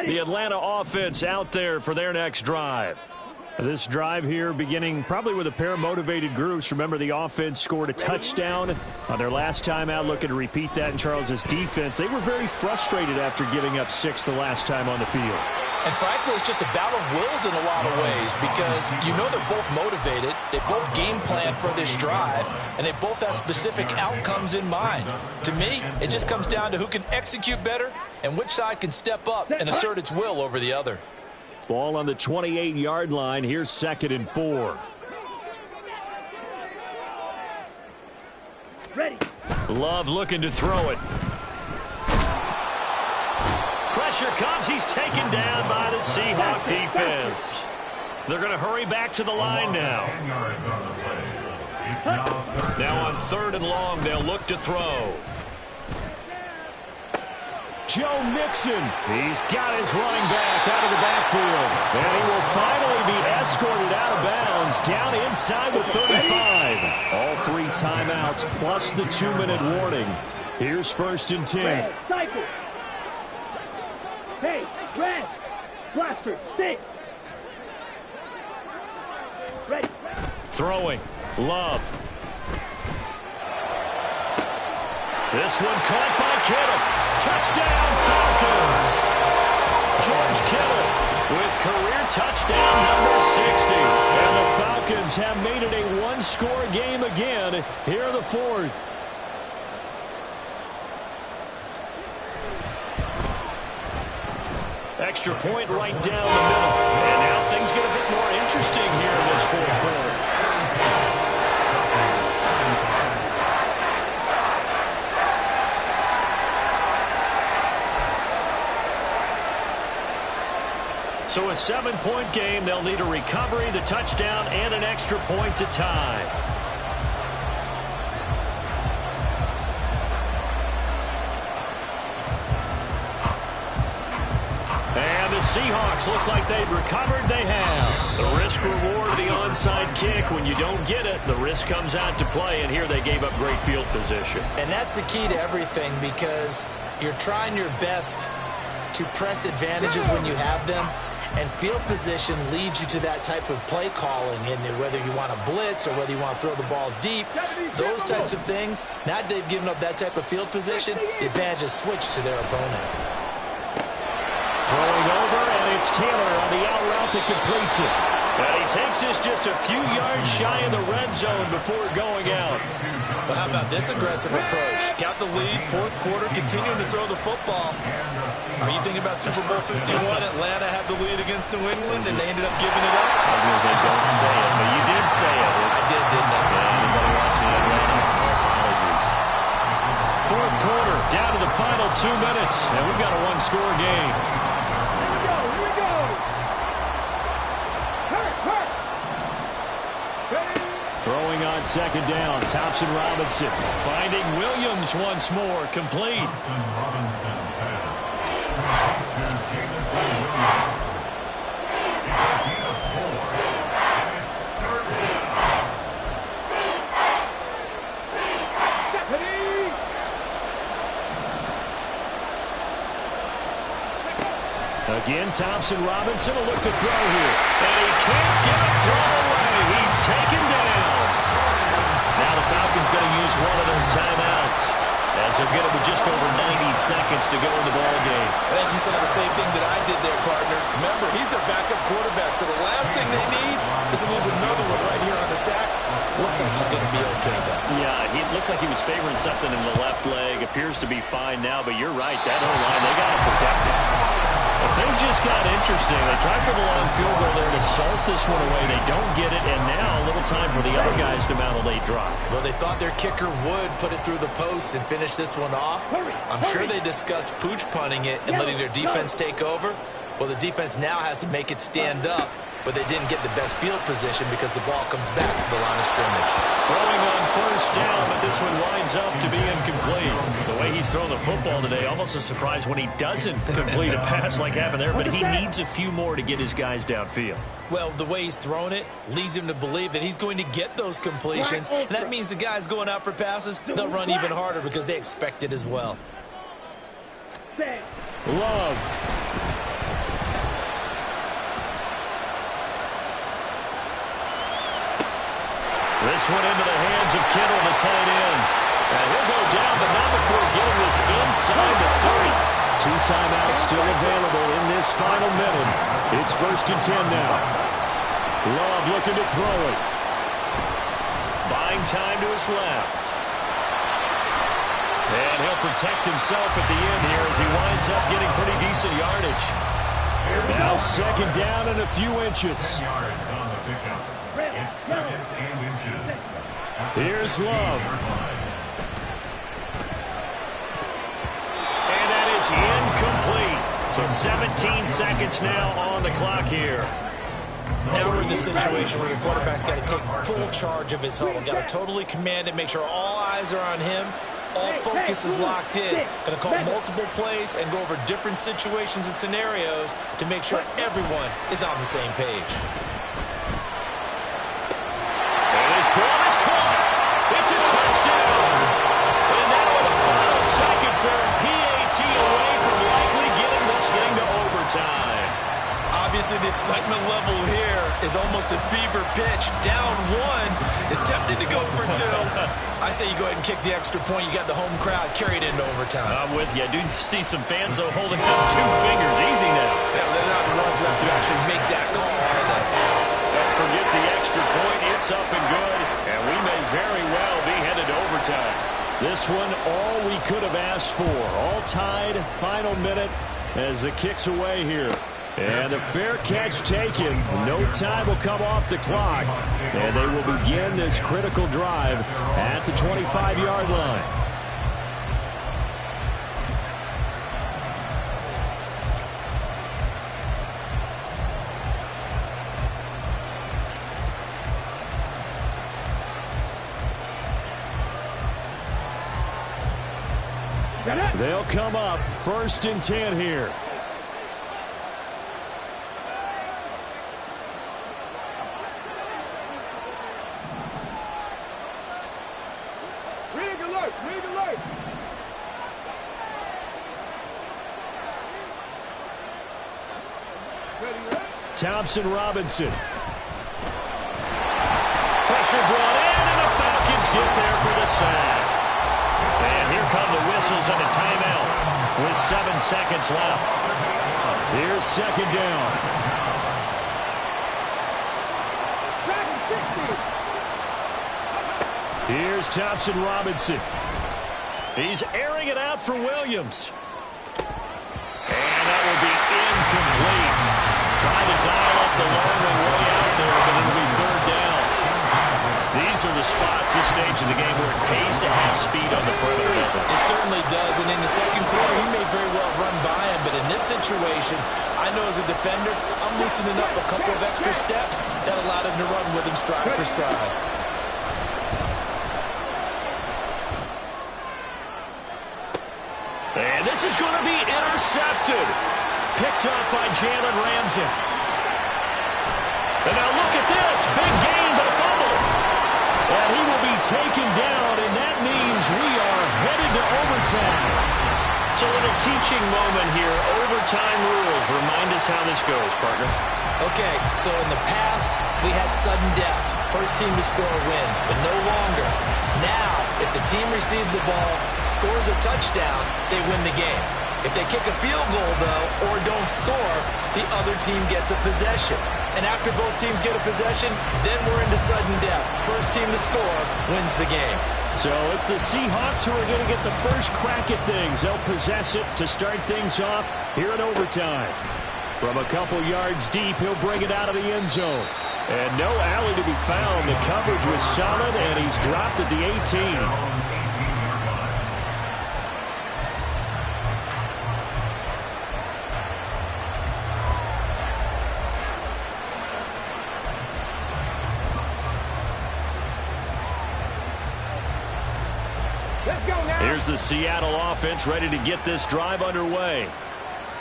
The Atlanta offense out there for their next drive. This drive here beginning probably with a pair of motivated groups. Remember, the offense scored a touchdown on their last time out, looking to repeat that in Charles's defense. They were very frustrated after giving up 6 the last time on the field. And frankly, it's just a battle of wills in a lot of ways because they're both motivated. They both game plan for this drive, and they both have specific outcomes in mind. To me, it just comes down to who can execute better and which side can step up and assert its will over the other. Ball on the 28-yard line. Here's 2nd and 4. Ready. Love looking to throw it. Pressure comes. He's taken down by the Seahawk defense. They're going to hurry back to the line now. 10 yards on the play. It's now 3rd and long, they'll look to throw. Joe Mixon. He's got his running back out of the backfield. And he will finally be escorted out of bounds down inside the 35. All 3 timeouts plus the 2-minute warning. Here's 1st and 10. Red, cycle. Hey, red. Blaster, 6. Ready. Throwing. Love. This one caught by Kittle. Touchdown, Falcons. George Kittle with career touchdown number 60. And the Falcons have made it a one-score game again here in the 4th. Extra point right down the middle. And now things get a bit more interesting here in this 4th quarter. So a 7-point game, they'll need a recovery, the touchdown, and an extra point to tie. And the Seahawks, looks like they've recovered. They have. The risk-reward of the onside kick. When you don't get it, the risk comes out to play, and here they gave up great field position. And that's the key to everything because you're trying your best to press advantages when you have them. And field position leads you to that type of play calling, and whether you want to blitz or whether you want to throw the ball deep, those types of things. Now that they've given up that type of field position, the advantage is switched to their opponent. Throwing over, and it's Taylor on the out route that completes it. And he takes this just a few yards shy of the red zone before going out. Well, how about this aggressive approach? Got the lead, 4th quarter, continuing to throw the football. Are you thinking about Super Bowl 51? Atlanta had the lead against New England, and they ended up giving it up? I was going to say, don't say it, but you did say it. I did, didn't I? Yeah, anybody watching Atlanta, apologies. 4th quarter, down to the final 2 minutes, and we've got a one-score game. Here we go. Hurt. Throwing on second down, Thompson Robinson finding Williams once more, complete. Thompson Robinson's pass. To Jameson Williams. It's a gain of 4. And it's third down. Again, Thompson Robinson will look to throw here. And he can't get a throw away. He's taken down. Now the Falcons going to use one of their timeouts as they're getting with just over 90 seconds to go in the ball game. I think you saw the same thing that I did there, partner. Remember, he's their backup quarterback, so the last thing they need is to lose another one right here on the sack. Looks like he's going to be okay, though. Yeah, he looked like he was favoring something in the left leg. Appears to be fine now, but you're right. That O-line, they got to protect it. Well, things just got interesting. They tried for the long field goal there to salt this one away. They don't get it, and now a little time for the other guys to mount a late drive. Well, they thought their kicker would put it through the post and finish this one off. I'm sure they discussed pooch punting it and letting their defense take over. Well, the defense now has to make it stand up, but they didn't get the best field position because the ball comes back to the line of scrimmage. Throwing on first down, but this one winds up to be incomplete. The way he's thrown the football today, almost a surprise when he doesn't complete a pass like happened there, but he needs a few more to get his guys downfield. Well, the way he's thrown it leads him to believe that he's going to get those completions, and that means the guys going out for passes, they'll run even harder because they expect it as well. Love. This one into the hands of Kittle, the tight end. And he'll go down, but not before getting this inside the 30. 2 timeouts still available in this final minute. It's 1st and 10 now. Love looking to throw it. Buying time to his left. And he'll protect himself at the end here as he winds up getting pretty decent yardage. Now 2nd down and a few inches. 10 yards on the pickup. It's 2nd and inches. Here's Love. And that is incomplete. So 17 seconds now on the clock here. Now we're in the situation where the quarterback's got to take full charge of his huddle. Got to totally command it, make sure all eyes are on him. All focus is locked in. Going to call multiple plays and go over different situations and scenarios to make sure everyone is on the same page. And his ball is caught. It's a touchdown. And now in the final seconds, they're PAT away from likely getting this thing to overtime. Obviously, the excitement level here is almost a fever pitch. Down 1 is tempted to go for 2. I say you go ahead and kick the extra point. You got the home crowd carried into overtime. I'm with you. I do see some fans, though, holding up 2 fingers. Easy now. Yeah, they're not the ones who have to actually make that call, are they? Don't forget the extra point. It's up and good. And we may very well be headed to overtime. This one, all we could have asked for. All tied, final minute as the kick's away here. And a fair catch taken. No time will come off the clock. And they will begin this critical drive at the 25-yard line. They'll come up 1st and 10 here. Thompson Robinson. Pressure brought in, and the Falcons get there for the sack. And here come the whistles and a timeout with 7 seconds left. Here's 2nd down. Here's Thompson Robinson. He's airing it out for Williams. And that will be incomplete. Trying to dial up the long way out there, but it'll be 3rd down. These are the spots, this stage of the game, where it pays to have speed on the perimeter, doesn't it? It certainly does, and in the 2nd quarter, he may very well run by him, but in this situation, I know as a defender, I'm loosening up a couple of extra steps that allowed him to run with him stride for stride. And this is going to be intercepted. Picked up by Jalen Ramsey. And now look at this. Big gain, but a fumble. And he will be taken down, and that means we are headed to overtime. So a little teaching moment here. Overtime rules. Remind us how this goes, partner. Okay, so in the past, we had sudden death. First team to score wins, but no longer. Now, if the team receives the ball, scores a touchdown, they win the game. If they kick a field goal, though, or don't score, the other team gets a possession. And after both teams get a possession, then we're into sudden death. First team to score wins the game. So it's the Seahawks who are going to get the first crack at things. They'll possess it to start things off here in overtime. From a couple yards deep, he'll bring it out of the end zone. And no alley to be found. The coverage was solid, and he's dropped at the 18. Here's the Seattle offense ready to get this drive underway.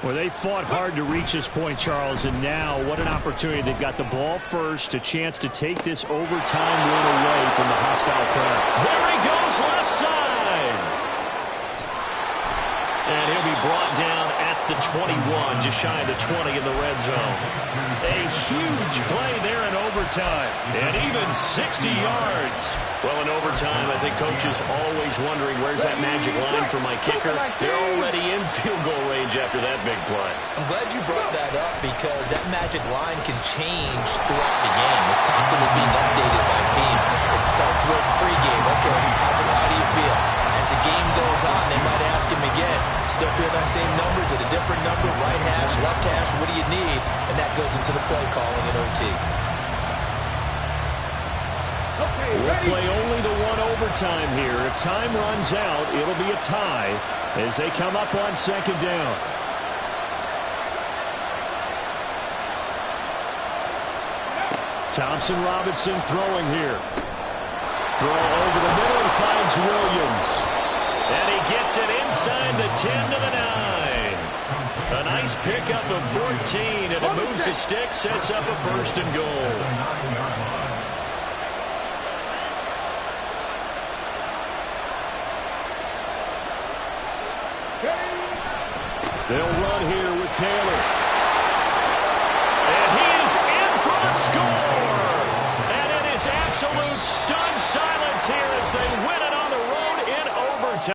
Well, they fought hard to reach this point, Charles, and now what an opportunity. They've got the ball first, a chance to take this overtime win away from the hostile crowd. There he goes, left side. And he'll be brought down at the 21, just shy of the 20 in the red zone. A huge play there in overtime, and even 60 yards. Well, in overtime, I think Coach is always wondering, where's that magic line for my kicker? They're already in field goal range after that big play. I'm glad you brought that up because that magic line can change throughout the game. It's constantly being updated by teams. It starts with pregame. Okay, how do you feel? As the game goes on, they might ask him again, still feel that same numbers at a different number, right hash, left hash, what do you need? And that goes into the play calling in OT. We'll play only the one overtime here. If time runs out, it'll be a tie as they come up on second down. Thompson Robinson throwing here. Throw over the middle and finds Williams. And he gets it inside the 10 to the 9. A nice pickup of 14, and it moves the stick, sets up a first and goal. They'll run here with Taylor. And he is in for the score. And it is absolute stunned silence here as they win